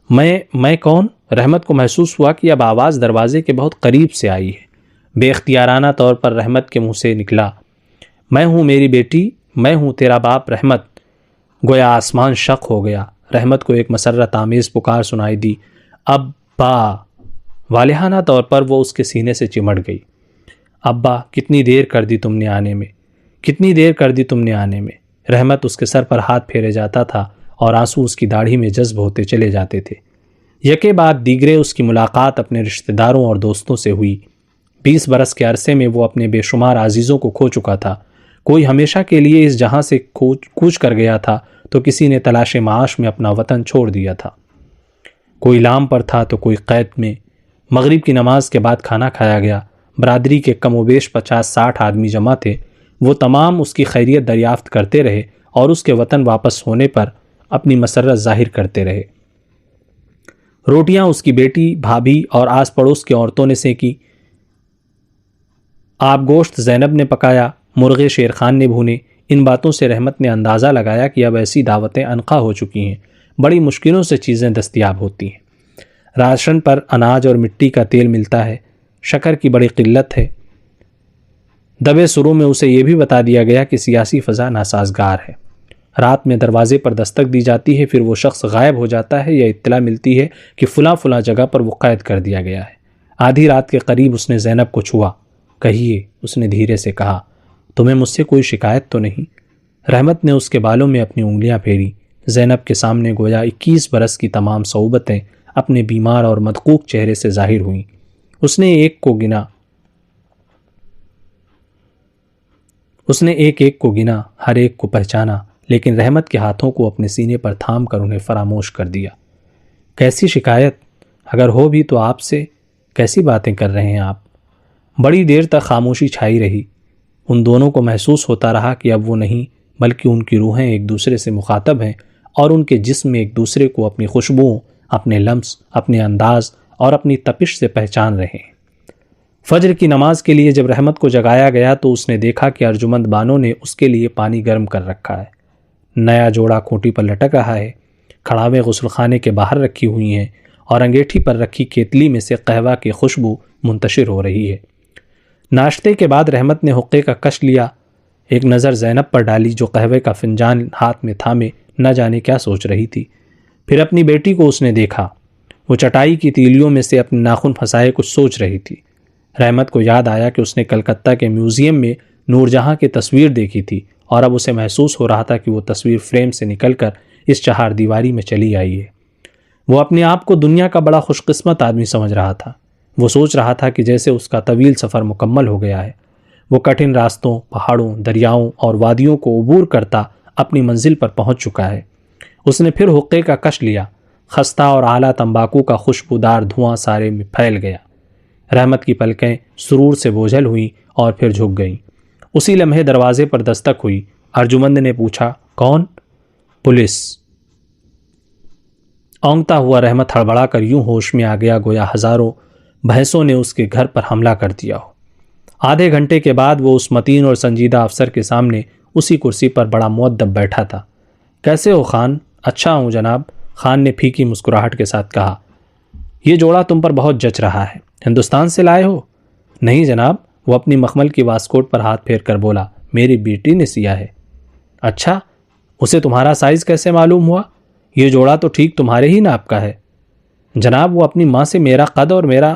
میں کون؟ رحمت کو محسوس ہوا کہ اب آواز دروازے کے بہت قریب سے آئی ہے۔ بے اختیارانہ طور پر رحمت کے منہ سے نکلا، میں ہوں میری بیٹی، میں ہوں تیرا باپ رحمت۔ گویا آسمان شق ہو گیا۔ رحمت کو ایک مسرت آمیز پکار سنائی دی، ابا۔ والہانہ طور پر وہ اس کے سینے سے چمٹ گئی۔ ابا، کتنی دیر کر دی تم نے آنے میں، کتنی دیر کر دی تم نے آنے میں۔ رحمت اس کے سر پر ہاتھ پھیرے جاتا تھا اور آنسو اس کی داڑھی میں جذب ہوتے چلے جاتے تھے۔ یکے بعد دیگرے اس کی ملاقات اپنے رشتہ داروں اور دوستوں سے ہوئی۔ 20 برس کے عرصے میں وہ اپنے بے شمار عزیزوں کو کھو چکا تھا۔ کوئی ہمیشہ کے لیے اس جہاں سے کوچ کر گیا تھا تو کسی نے تلاش معاش میں اپنا وطن چھوڑ دیا تھا۔ کوئی لام پر تھا تو کوئی قید میں۔ مغرب کی نماز کے بعد کھانا کھایا گیا۔ برادری کے کم و بیش 50-60 آدمی جمع تھے۔ وہ تمام اس کی خیریت دریافت کرتے رہے اور اس کے وطن واپس ہونے پر اپنی مسرت ظاہر کرتے رہے۔ روٹیاں اس کی بیٹی، بھابھی اور آس پڑوس کی عورتوں نے سینکی۔ آب گوشت زینب نے پکایا، مرغے شیر خان نے بھونے۔ ان باتوں سے رحمت نے اندازہ لگایا کہ اب ایسی دعوتیں عنقا ہو چکی ہیں، بڑی مشکلوں سے چیزیں دستیاب ہوتی ہیں۔ راشن پر اناج اور مٹی کا تیل ملتا ہے، شکر کی بڑی قلت ہے۔ دبے سروں میں اسے یہ بھی بتا دیا گیا کہ سیاسی فضا ناسازگار ہے۔ رات میں دروازے پر دستک دی جاتی ہے، پھر وہ شخص غائب ہو جاتا ہے یا اطلاع ملتی ہے کہ فلاں جگہ پر وہ قید کر دیا گیا ہے۔ آدھی رات کے قریب اس نے زینب کو چھوا۔ کہیے، اس نے دھیرے سے کہا، تمہیں مجھ سے کوئی شکایت تو نہیں؟ رحمت نے اس کے بالوں میں اپنی انگلیاں پھیری۔ زینب کے سامنے گویا 21 برس کی تمام صعوبتیں اپنے بیمار اور مدقوق چہرے سے ظاہر ہوئیں۔ اس نے ایک ایک کو گنا، ہر ایک کو پہچانا، لیکن رحمت کے ہاتھوں کو اپنے سینے پر تھام کر انہیں فراموش کر دیا۔ کیسی شکایت؟ اگر ہو بھی تو آپ سے کیسی باتیں کر رہے ہیں آپ؟ بڑی دیر تک خاموشی چھائی رہی۔ ان دونوں کو محسوس ہوتا رہا کہ اب وہ نہیں بلکہ ان کی روحیں ایک دوسرے سے مخاطب ہیں اور ان کے جسم ایک دوسرے کو اپنی خوشبوؤں، اپنے لمس، اپنے انداز اور اپنی تپش سے پہچان رہے ہیں۔ فجر کی نماز کے لیے جب رحمت کو جگایا گیا تو اس نے دیکھا کہ ارجمند بانو نے اس کے لیے پانی گرم کر رکھا ہے۔ نیا جوڑا کھوٹی پر لٹک رہا ہے، کھڑاویں غسل خانے کے باہر رکھی ہوئی ہیں اور انگیٹھی پر رکھی کیتلی میں سے قہوہ کی خوشبو منتشر ہو رہی ہے۔ ناشتے کے بعد رحمت نے حقے کا کش لیا، ایک نظر زینب پر ڈالی جو قہوے کا فنجان ہاتھ میں تھامے نہ جانے کیا سوچ رہی تھی۔ پھر اپنی بیٹی کو اس نے دیکھا، وہ چٹائی کی تیلیوں میں سے اپنے ناخن پھنسائے کچھ سوچ رہی تھی۔ رحمت کو یاد آیا کہ اس نے کلکتہ کے میوزیم میں نور جہاں کی تصویر دیکھی تھی اور اب اسے محسوس ہو رہا تھا کہ وہ تصویر فریم سے نکل کر اس چہار دیواری میں چلی آئی ہے۔ وہ اپنے آپ کو دنیا کا بڑا خوش قسمت آدمی سمجھ رہا تھا۔ وہ سوچ رہا تھا کہ جیسے اس کا طویل سفر مکمل ہو گیا ہے، وہ کٹھن راستوں، پہاڑوں، دریاؤں اور وادیوں کو عبور کرتا اپنی منزل پر پہنچ چکا ہے۔ اس نے پھر حقے کا کش لیا، خستہ اور اعلیٰ تمباکو کا خوشبودار دھواں سارے میں پھیل گیا۔ رحمت کی پلکیں سرور سے بوجھل ہوئیں اور پھر جھک گئیں۔ اسی لمحے دروازے پر دستک ہوئی۔ ارجمند نے پوچھا، کون؟ پولیس۔ اونگتا ہوا رحمت ہڑبڑا کر یوں ہوش میں آ گیا گویا ہزاروں بھینسوں نے اس کے گھر پر حملہ کر دیا ہو۔ آدھے گھنٹے کے بعد وہ اس متین اور سنجیدہ افسر کے سامنے اسی کرسی پر بڑا مؤدب بیٹھا تھا۔ کیسے ہو خان؟ اچھا ہوں جناب، خان نے پھیکی مسکراہٹ کے ساتھ کہا۔ یہ جوڑا تم پر بہت جچ رہا ہے، ہندوستان سے لائے ہو؟ نہیں جناب، وہ اپنی مخمل کی واسکوٹ پر ہاتھ پھیر کر بولا، میری بیٹی نے سیا ہے۔ اچھا، اسے تمہارا سائز کیسے معلوم ہوا؟ یہ جوڑا تو ٹھیک تمہارے ہی ناپ کا ہے۔ جناب، وہ اپنی ماں سے میرا قد اور میرا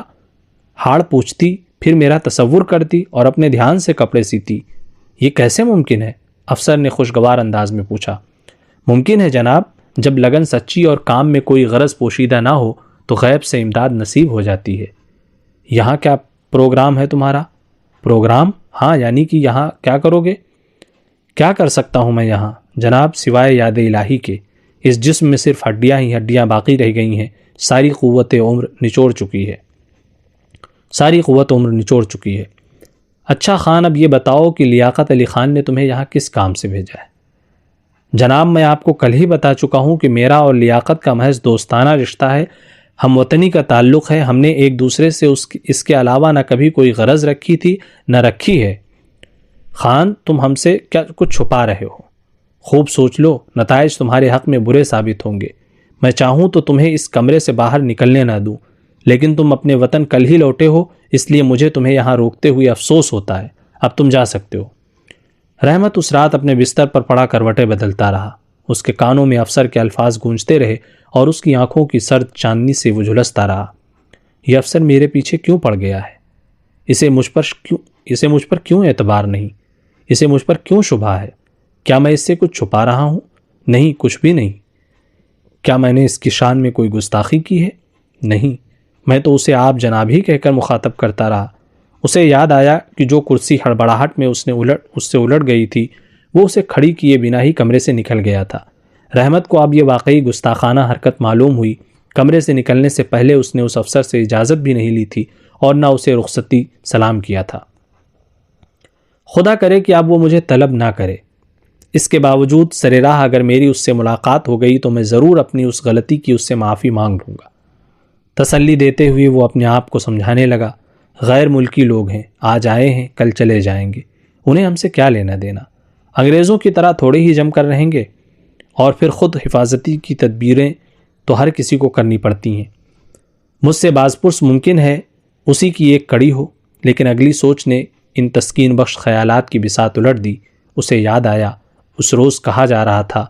ہاڑ پوچھتی، پھر میرا تصور کرتی اور اپنے دھیان سے کپڑے سیتی۔ یہ کیسے ممکن ہے؟ افسر نے خوشگوار انداز میں پوچھا۔ ممکن ہے جناب، جب لگن سچی اور کام میں کوئی غرض پوشیدہ نہ ہو تو غیب سے امداد نصیب ہو جاتی ہے۔ یہاں کیا پروگرام ہے تمہارا؟ پروگرام؟ ہاں، یعنی کہ یہاں کیا کرو گے؟ کیا کر سکتا ہوں میں یہاں جناب، سوائے یاد الہی کے اس جسم میں صرف ہڈیاں ہی ہڈیاں باقی رہ گئی ہیں، ساری قوت عمر نچوڑ چکی ہے، ساری قوت عمر نچوڑ چکی ہے۔ اچھا خان، اب یہ بتاؤ کہ لیاقت علی خان نے تمہیں یہاں کس کام سے بھیجا ہے؟ جناب، میں آپ کو کل ہی بتا چکا ہوں کہ میرا اور لیاقت کا محض دوستانہ رشتہ ہے، ہم وطنی کا تعلق ہے، ہم نے ایک دوسرے سے اس کے علاوہ نہ کبھی کوئی غرض رکھی تھی نہ رکھی ہے۔ خان، تم ہم سے کیا کچھ چھپا رہے ہو؟ خوب سوچ لو، نتائج تمہارے حق میں برے ثابت ہوں گے۔ میں چاہوں تو تمہیں اس کمرے سے باہر نکلنے نہ دوں، لیکن تم اپنے وطن کل ہی لوٹے ہو، اس لیے مجھے تمہیں یہاں روکتے ہوئے افسوس ہوتا ہے۔ اب تم جا سکتے ہو۔ رحمت اس رات اپنے بستر پر پڑا کروٹیں بدلتا رہا۔ اس کے کانوں میں افسر کے الفاظ گونجتے رہے اور اس کی آنکھوں کی سرد چاندنی سے وہ جھلستا رہا۔ یہ افسر میرے پیچھے کیوں پڑ گیا ہے؟ اسے مجھ پر کیوں اعتبار نہیں؟ اسے مجھ پر کیوں شبہ ہے؟ کیا میں اس سے کچھ چھپا رہا ہوں؟ نہیں، کچھ بھی نہیں۔ کیا میں نے اس کی شان میں کوئی گستاخی کی ہے؟ نہیں، میں تو اسے آپ جناب ہی کہہ کر مخاطب کرتا رہا۔ اسے یاد آیا کہ جو کرسی ہڑبڑاہٹ میں اس سے الٹ گئی تھی، وہ اسے کھڑی کیے بنا ہی کمرے سے نکل گیا تھا۔ رحمت کو اب یہ واقعی گستاخانہ حرکت معلوم ہوئی۔ کمرے سے نکلنے سے پہلے اس نے اس افسر سے اجازت بھی نہیں لی تھی اور نہ اسے رخصتی سلام کیا تھا۔ خدا کرے کہ اب وہ مجھے طلب نہ کرے۔ اس کے باوجود سر راہ اگر میری اس سے ملاقات ہو گئی تو میں ضرور اپنی اس غلطی کی اس سے معافی مانگ لوں گا۔ تسلی دیتے ہوئے وہ اپنے آپ کو سمجھانے لگا، غیر ملکی لوگ ہیں، آج آئے ہیں کل چلے جائیں گے، انہیں ہم سے کیا لینا دینا؟ انگریزوں کی طرح تھوڑے ہی جم کر رہیں گے، اور پھر خود حفاظتی کی تدبیریں تو ہر کسی کو کرنی پڑتی ہیں۔ مجھ سے باز پرس ممکن ہے اسی کی ایک کڑی ہو، لیکن اگلی سوچ نے ان تسکین بخش خیالات کی بساط الٹ دی۔ اسے یاد آیا اس روز کہا جا رہا تھا،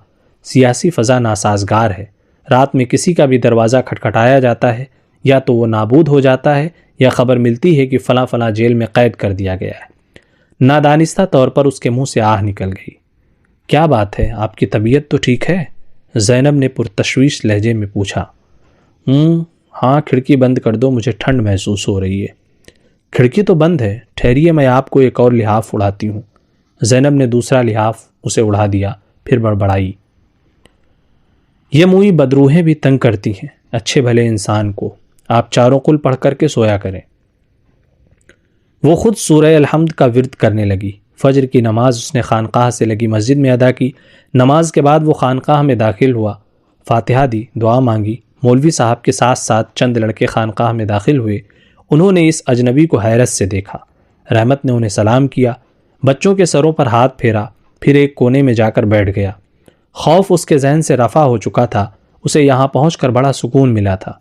سیاسی فضا ناسازگار ہے، رات میں کسی کا بھی دروازہ کھٹکھٹایا جاتا ہے، یا تو وہ نابود ہو جاتا ہے یا خبر ملتی ہے کہ فلاں فلاں جیل میں قید کر دیا گیا ہے۔ نادانستہ طور پر اس کے منہ سے آہ نکل گئی۔ کیا بات ہے، آپ کی طبیعت تو ٹھیک ہے؟ زینب نے پرتشویش لہجے میں پوچھا۔ ہاں، کھڑکی بند کر دو، مجھے ٹھنڈ محسوس ہو رہی ہے۔ کھڑکی تو بند ہے، ٹھہریے میں آپ کو ایک اور لحاف اڑاتی ہوں۔ زینب نے دوسرا لحاف اسے اڑا دیا، پھر بڑبڑائی، یہ موئی بدروہیں بھی تنگ کرتی ہیں اچھے بھلے انسان کو، آپ چاروں قل پڑھ کر کے سویا کریں۔ وہ خود سورہ الحمد کا ورد کرنے لگی۔ فجر کی نماز اس نے خانقاہ سے لگی مسجد میں ادا کی۔ نماز کے بعد وہ خانقاہ میں داخل ہوا، فاتحہ دی، دعا مانگی۔ مولوی صاحب کے ساتھ ساتھ چند لڑکے خانقاہ میں داخل ہوئے۔ انہوں نے اس اجنبی کو حیرت سے دیکھا۔ رحمت نے انہیں سلام کیا، بچوں کے سروں پر ہاتھ پھیرا، پھر ایک کونے میں جا کر بیٹھ گیا۔ خوف اس کے ذہن سے رفع ہو چکا تھا، اسے یہاں پہنچ کر بڑا سکون ملا تھا۔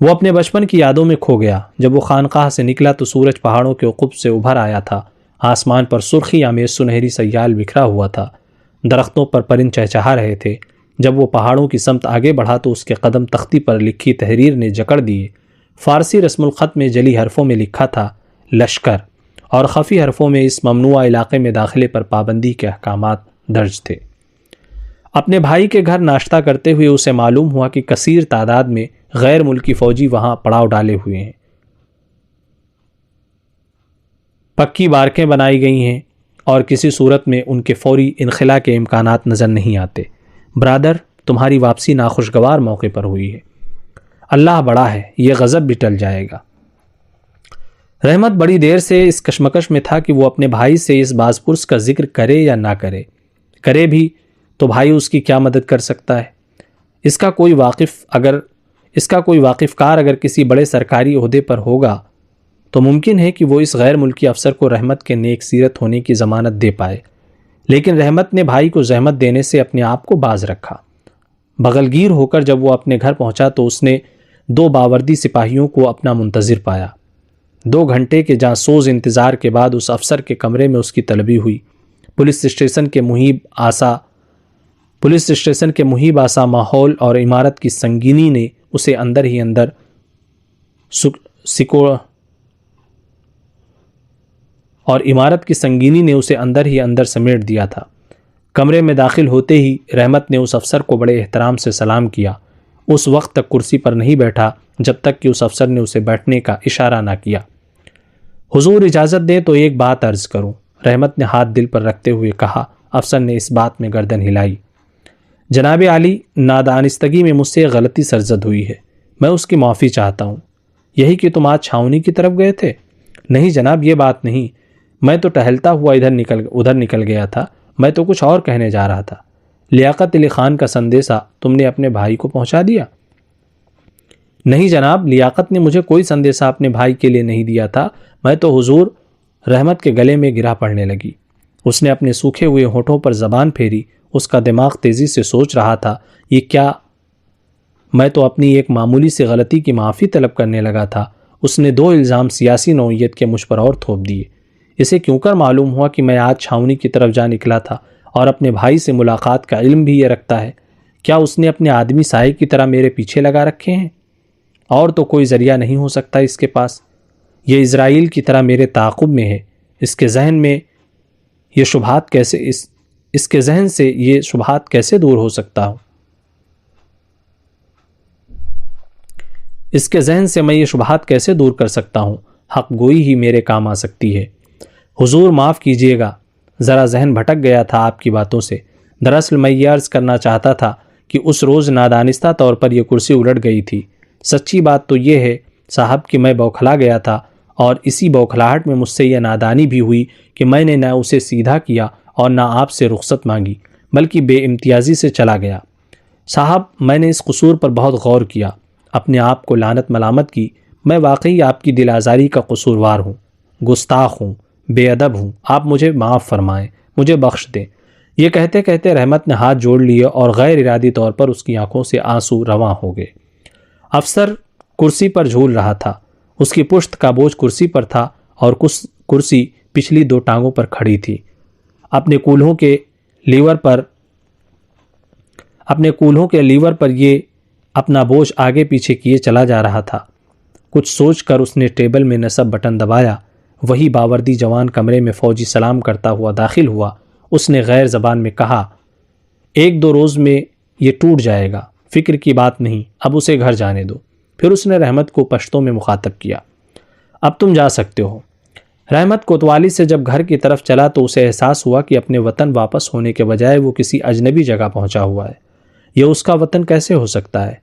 وہ اپنے بچپن کی یادوں میں کھو گیا۔ جب وہ خانقاہ سے نکلا تو سورج پہاڑوں کے عقب سے ابھر آیا تھا، آسمان پر سرخی آمیز سنہری سیال بکھرا ہوا تھا، درختوں پر پرند چہچہا رہے تھے۔ جب وہ پہاڑوں کی سمت آگے بڑھا تو اس کے قدم تختی پر لکھی تحریر نے جکڑ دیے۔ فارسی رسم الخط میں جلی حرفوں میں لکھا تھا لشکر، اور خفی حرفوں میں اس ممنوعہ علاقے میں داخلے پر پابندی کے احکامات درج تھے۔ اپنے بھائی کے گھر ناشتہ کرتے ہوئے اسے معلوم ہوا کہ کثیر تعداد میں غیر ملکی فوجی وہاں پڑاؤ ڈالے ہوئے ہیں، پکی بارکیں بنائی گئی ہیں اور کسی صورت میں ان کے فوری انخلا کے امکانات نظر نہیں آتے۔ برادر، تمہاری واپسی ناخوشگوار موقع پر ہوئی ہے، اللہ بڑا ہے، یہ غضب بھی ٹل جائے گا۔ رحمت بڑی دیر سے اس کشمکش میں تھا کہ وہ اپنے بھائی سے اس باز پرس کا ذکر کرے یا نہ کرے۔ کرے بھی تو بھائی اس کی کیا مدد کر سکتا ہے؟ اس کا کوئی واقف کار اگر کسی بڑے سرکاری عہدے پر ہوگا تو ممکن ہے کہ وہ اس غیر ملکی افسر کو رحمت کے نیک سیرت ہونے کی ضمانت دے پائے، لیکن رحمت نے بھائی کو زحمت دینے سے اپنے آپ کو باز رکھا۔ بغلگیر ہو کر جب وہ اپنے گھر پہنچا تو اس نے 2 باوردی سپاہیوں کو اپنا منتظر پایا۔ 2 گھنٹے کے جاسوس انتظار کے بعد اس افسر کے کمرے میں اس کی طلبی ہوئی۔ پولیس اسٹیشن کے محیب آسا ماحول اور عمارت کی سنگینی نے اسے اندر ہی اندر سمیٹ دیا تھا۔ کمرے میں داخل ہوتے ہی رحمت نے اس افسر کو بڑے احترام سے سلام کیا۔ اس وقت تک کرسی پر نہیں بیٹھا جب تک کہ اس افسر نے اسے بیٹھنے کا اشارہ نہ کیا۔ حضور اجازت دیں تو ایک بات عرض کروں، رحمت نے ہاتھ دل پر رکھتے ہوئے کہا۔ افسر نے اس بات میں گردن ہلائی۔ جناب عالی، نادانستگی میں مجھ سے غلطی سرزد ہوئی ہے، میں اس کی معافی چاہتا ہوں۔ یہی کہ تم آج چھاؤنی کی طرف گئے تھے؟ نہیں جناب، یہ بات نہیں، میں تو ٹہلتا ہوا ادھر نکل گیا تھا، میں تو کچھ اور کہنے جا رہا تھا۔ لیاقت علی خان کا سندیسہ تم نے اپنے بھائی کو پہنچا دیا؟ نہیں جناب، لیاقت نے مجھے کوئی سندیسہ اپنے بھائی کے لیے نہیں دیا تھا، میں تو حضور رحمت کے گلے میں گرا پڑنے لگی۔ اس نے اپنے سوکھے ہوئے ہونٹوں پر زبان پھیری، اس کا دماغ تیزی سے سوچ رہا تھا، یہ کیا؟ میں تو اپنی ایک معمولی سی غلطی کی معافی طلب کرنے لگا تھا۔ اس نے 2 الزام سیاسی نوعیت کے مجھ پر اور تھوپ دیے۔ اسے کیوں کر معلوم ہوا کہ میں آج چھاؤنی کی طرف جا نکلا تھا اور اپنے بھائی سے ملاقات کا علم بھی یہ رکھتا ہے؟ کیا اس نے اپنے آدمی سائے کی طرح میرے پیچھے لگا رکھے ہیں؟ اور تو کوئی ذریعہ نہیں ہو سکتا اس کے پاس؟ یہ اسرائیل کی طرح میرے تعاقب میں ہے۔ اس کے ذہن سے یہ شبہات کیسے دور ہو سکتا ہوں؟ اس کے ذہن سے میں یہ شبہات کیسے دور کر سکتا ہوں؟ حق گوئی ہی میرے کام آ سکتی ہے۔ حضور معاف کیجیے گا، ذرا ذہن بھٹک گیا تھا آپ کی باتوں سے۔ دراصل میں یہ عرض کرنا چاہتا تھا کہ اس روز نادانستہ طور پر یہ کرسی الٹ گئی تھی۔ سچی بات تو یہ ہے صاحب کہ میں بوکھلا گیا تھا، اور اسی بوکھلاہٹ میں مجھ سے یہ نادانی بھی ہوئی کہ میں نے نہ اسے سیدھا کیا اور نہ آپ سے رخصت مانگی، بلکہ بے امتیازی سے چلا گیا۔ صاحب، میں نے اس قصور پر بہت غور کیا، اپنے آپ کو لعنت ملامت کی۔ میں واقعی آپ کی دل آزاری کا قصوروار ہوں، گستاخ ہوں، بے ادب ہوں، آپ مجھے معاف فرمائیں، مجھے بخش دیں۔ یہ کہتے کہتے رحمت نے ہاتھ جوڑ لیے اور غیر ارادی طور پر اس کی آنکھوں سے آنسو رواں ہو گئے۔ افسر کرسی پر جھول رہا تھا، اس کی پشت کا بوجھ کرسی پر تھا اور کرسی پچھلی 2 ٹانگوں پر کھڑی تھی۔ اپنے کولہوں کے لیور پر یہ اپنا بوجھ آگے پیچھے کیے چلا جا رہا تھا۔ کچھ سوچ کر اس نے ٹیبل میں نصب بٹن دبایا۔ وہی باوردی جوان کمرے میں فوجی سلام کرتا ہوا داخل ہوا۔ اس نے غیر زبان میں کہا، 1-2 روز میں یہ ٹوٹ جائے گا، فکر کی بات نہیں، اب اسے گھر جانے دو۔ پھر اس نے رحمت کو پشتوں میں مخاطب کیا، اب تم جا سکتے ہو۔ رحمت کوتوالی سے جب گھر کی طرف چلا تو اسے احساس ہوا کہ اپنے وطن واپس ہونے کے بجائے وہ کسی اجنبی جگہ پہنچا ہوا ہے۔ یہ اس کا وطن کیسے ہو سکتا ہے؟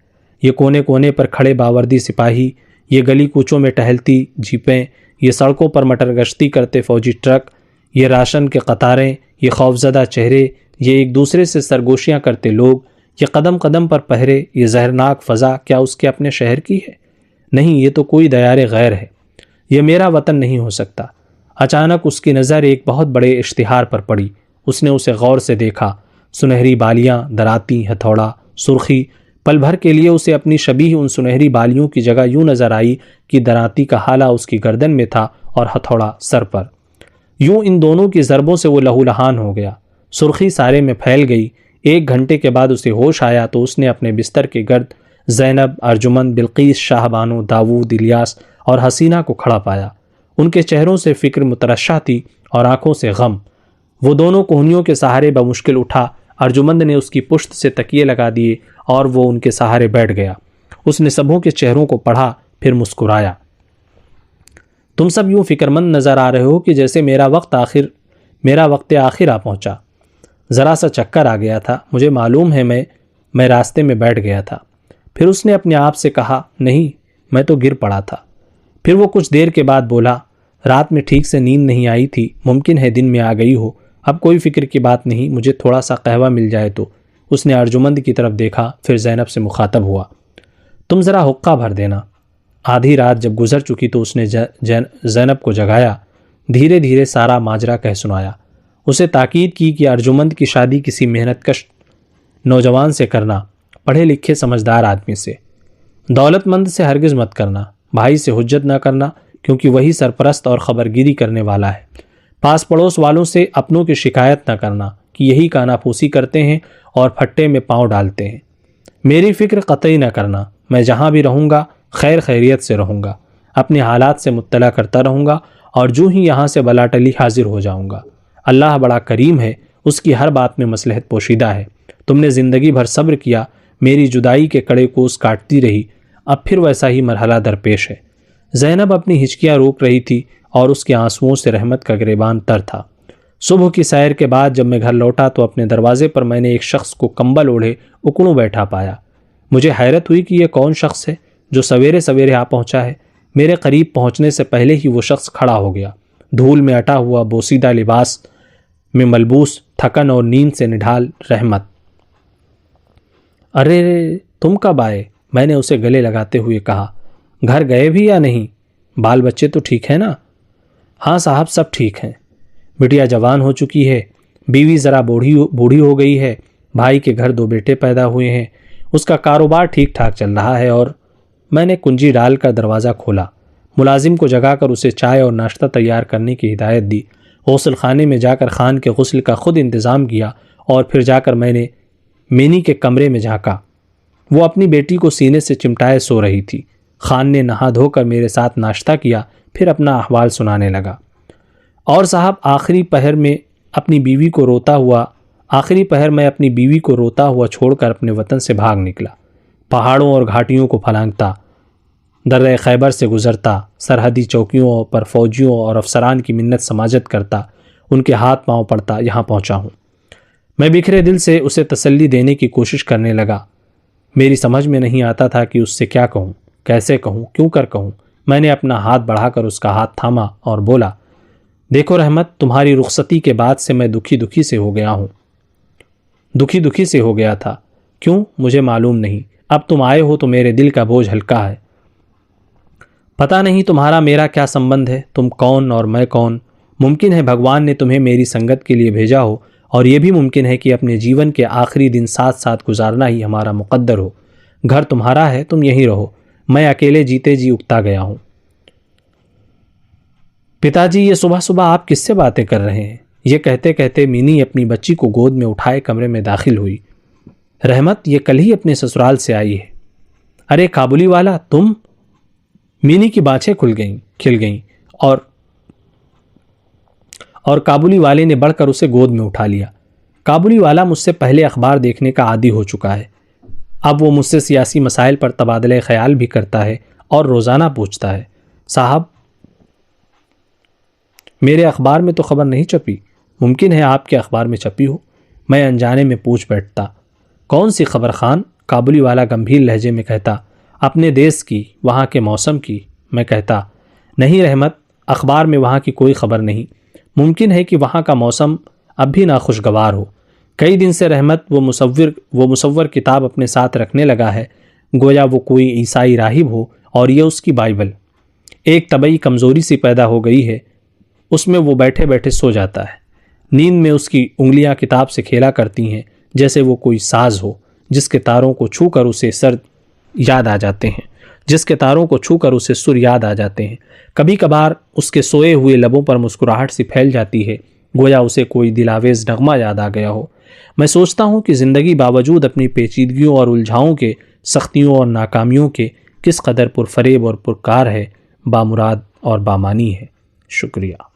یہ کونے کونے پر کھڑے باوردی سپاہی، یہ گلی کوچوں میں ٹہلتی جیپیں، یہ سڑکوں پر مٹر گشتی کرتے فوجی ٹرک، یہ راشن کے قطاریں، یہ خوفزدہ چہرے، یہ ایک دوسرے سے سرگوشیاں کرتے لوگ، یہ قدم قدم پر پہرے، یہ زہرناک فضا کیا اس کے اپنے شہر کی ہے؟ نہیں، یہ تو کوئی دیار غیر ہے، یہ میرا وطن نہیں ہو سکتا۔ اچانک اس کی نظر ایک بہت بڑے اشتہار پر پڑی۔ اس نے اسے غور سے دیکھا۔ سنہری بالیاں، دراتی، ہتھوڑا، سرخی۔ پل بھر کے لیے اسے اپنی شبیہ ان سنہری بالیوں کی جگہ یوں نظر آئی کہ دراتی کا حالہ اس کی گردن میں تھا اور ہتھوڑا سر پر۔ یوں ان دونوں کی ضربوں سے وہ لہولہان ہو گیا۔ سرخی سارے میں پھیل گئی۔ 1 گھنٹے کے بعد اسے ہوش آیا تو اس نے اپنے بستر کے گرد زینب، ارجمند، بلقیس، شاہ بانو، داؤد، الیاس اور حسینہ کو کھڑا پایا۔ ان کے چہروں سے فکر مترشح تھی اور آنکھوں سے غم۔ وہ دونوں کوہنیوں کے سہارے بمشکل اٹھا۔ ارجمند نے اس کی پشت سے تکیے لگا دیے اور وہ ان کے سہارے بیٹھ گیا۔ اس نے سبھوں کے چہروں کو پڑھا، پھر مسکرایا۔ تم سب یوں فکرمند نظر آ رہے ہو کہ جیسے میرا وقت آخر آ پہنچا۔ ذرا سا چکر آ گیا تھا، مجھے معلوم ہے، میں راستے میں بیٹھ گیا تھا۔ پھر اس نے اپنے آپ سے کہا، نہیں، میں تو گر پڑا تھا۔ پھر وہ کچھ دیر کے بعد بولا، رات میں ٹھیک سے نیند نہیں آئی تھی، ممکن ہے دن میں آ گئی ہو، اب کوئی فکر کی بات نہیں، مجھے تھوڑا سا قہوہ مل جائے تو۔ اس نے ارجمند کی طرف دیکھا، پھر زینب سے مخاطب ہوا، تم ذرا حقہ بھر دینا۔ آدھی رات جب گزر چکی تو اس نے زینب کو جگایا، دھیرے دھیرے سارا ماجرا کہہ سنایا۔ اسے تاکید کی کہ ارجمند کی شادی کسی محنت کش نوجوان سے کرنا، پڑھے لکھے سمجھدار آدمی سے، دولت مند سے ہرگز مت کرنا، بھائی سے حجت نہ کرنا کیونکہ وہی سرپرست اور خبرگیری کرنے والا ہے، پاس پڑوس والوں سے اپنوں کی شکایت نہ کرنا کہ یہی کانا پھوسی کرتے ہیں اور پھٹے میں پاؤں ڈالتے ہیں۔ میری فکر قطعی نہ کرنا، میں جہاں بھی رہوں گا خیر خیریت سے رہوں گا، اپنے حالات سے مطلع کرتا رہوں گا اور جو ہی یہاں سے بلا ٹلی حاضر ہو جاؤں گا۔ اللہ بڑا کریم ہے، اس کی ہر بات میں مصلحت پوشیدہ ہے۔ تم نے زندگی بھر صبر کیا، میری جدائی کے کڑے کوس کاٹتی رہی، اب پھر ویسا ہی مرحلہ درپیش ہے۔ زینب اپنی ہچکیاں روک رہی تھی اور اس کے آنسوؤں سے رحمت کا گریبان تر تھا۔ صبح کی سیر کے بعد جب میں گھر لوٹا تو اپنے دروازے پر میں نے ایک شخص کو کمبل اوڑھے اکڑوں بیٹھا پایا۔ مجھے حیرت ہوئی کہ یہ کون شخص ہے جو سویرے سویرے آ پہنچا ہے۔ میرے قریب پہنچنے سے پہلے ہی وہ شخص کھڑا ہو گیا، دھول میں اٹا ہوا بوسیدہ لباس میں ملبوس، تھکن اور نیند سے نڈھال رحمت۔ ارے تم کب آئے؟ میں نے اسے گلے لگاتے ہوئے کہا۔ گھر گئے بھی یا نہیں؟ بال بچے تو ٹھیک ہیں نا؟ ہاں صاحب، سب ٹھیک ہیں۔ بٹیا جوان ہو چکی ہے، بیوی ذرا بوڑھی ہو گئی ہے، بھائی کے گھر 2 بیٹے پیدا ہوئے ہیں، اس کا کاروبار ٹھیک ٹھاک چل رہا ہے۔ اور میں نے کنجی ڈال کر دروازہ کھولا، ملازم کو جگا کر اسے چائے اور ناشتہ تیار کرنے کی ہدایت دی، غسل خانے میں جا کر خان کے غسل کا خود انتظام کیا، اور پھر جا کر میں نے مینی کے کمرے میں جھانکا۔ وہ اپنی بیٹی کو سینے سے چمٹائے سو رہی تھی۔ خان نے نہا دھو کر میرے ساتھ ناشتہ کیا، پھر اپنا احوال سنانے لگا۔ اور صاحب، آخری پہر میں اپنی بیوی کو روتا ہوا چھوڑ کر اپنے وطن سے بھاگ نکلا، پہاڑوں اور گھاٹیوں کو پھلانگتا، درہ خیبر سے گزرتا، سرحدی چوکیوں پر فوجیوں اور افسران کی منت سماجت کرتا، ان کے ہاتھ پاؤں پڑتا یہاں پہنچا ہوں۔ میں بکھرے دل سے اسے تسلی دینے کی کوشش کرنے لگا۔ میری سمجھ میں نہیں آتا تھا کہ اس سے کیا کہوں، کیسے کہوں، کیوں کر کہوں۔ میں نے اپنا ہاتھ بڑھا کر اس کا ہاتھ تھاما اور بولا، دیکھو رحمت، تمہاری رخصتی کے بعد سے میں دکھی سے ہو گیا تھا۔ کیوں؟ مجھے معلوم نہیں۔ اب تم آئے ہو تو میرے دل کا بوجھ ہلکا ہے۔ پتہ نہیں تمہارا میرا کیا سمبند ہے، تم کون اور میں کون۔ ممکن ہے بھگوان نے تمہیں میری سنگت کے لیے بھیجا ہو، اور یہ بھی ممکن ہے کہ اپنے جیون کے آخری دن ساتھ گزارنا ہی ہمارا مقدر ہو۔ گھر تمہارا ہے، تم یہیں رہو، میں اکیلے جیتے جی اکتا گیا ہوں۔ پتا جی، یہ صبح صبح آپ کس سے باتیں کر رہے ہیں؟ یہ کہتے کہتے مینی اپنی بچی کو گود میں اٹھائے کمرے میں داخل ہوئی۔ رحمت یہ کل ہی اپنے سسرال سے آئی ہے۔ ارے کابلی والا، تم؟ مینی کی بانچیں کھل گئیں اور کابلی والے نے بڑھ کر اسے گود میں اٹھا لیا۔ کابلی والا مجھ سے پہلے اخبار دیکھنے کا عادی ہو چکا ہے۔ اب وہ مجھ سے سیاسی مسائل پر تبادلہ خیال بھی کرتا ہے اور روزانہ پوچھتا ہے، صاحب میرے اخبار میں تو خبر نہیں چھپی؟ ممکن ہے آپ کے اخبار میں چھپی ہو۔ میں انجانے میں پوچھ بیٹھتا، کون سی خبر خان؟ کابلی والا گمبھیر لہجے میں کہتا، اپنے دیس کی، وہاں کے موسم کی۔ میں کہتا، نہیں رحمت، اخبار میں وہاں کی کوئی خبر نہیں۔ ممکن ہے کہ وہاں کا موسم اب بھی ناخوشگوار ہو۔ کئی دن سے رحمت وہ مصور کتاب اپنے ساتھ رکھنے لگا ہے، گویا وہ کوئی عیسائی راہب ہو اور یہ اس کی بائبل۔ ایک طبعی کمزوری سی پیدا ہو گئی ہے، اس میں وہ بیٹھے بیٹھے سو جاتا ہے۔ نیند میں اس کی انگلیاں کتاب سے کھیلا کرتی ہیں، جیسے وہ کوئی ساز ہو جس کے تاروں کو چھو کر اسے سر یاد آ جاتے ہیں۔ کبھی کبھار اس کے سوئے ہوئے لبوں پر مسکراہٹ سی پھیل جاتی ہے، گویا اسے کوئی دلاویز نغمہ یاد آ گیا ہو۔ میں سوچتا ہوں کہ زندگی باوجود اپنی پیچیدگیوں اور الجھاؤں کے، سختیوں اور ناکامیوں کے، کس قدر پرفریب اور پرکار ہے، بامراد اور بامانی ہے۔ شکریہ۔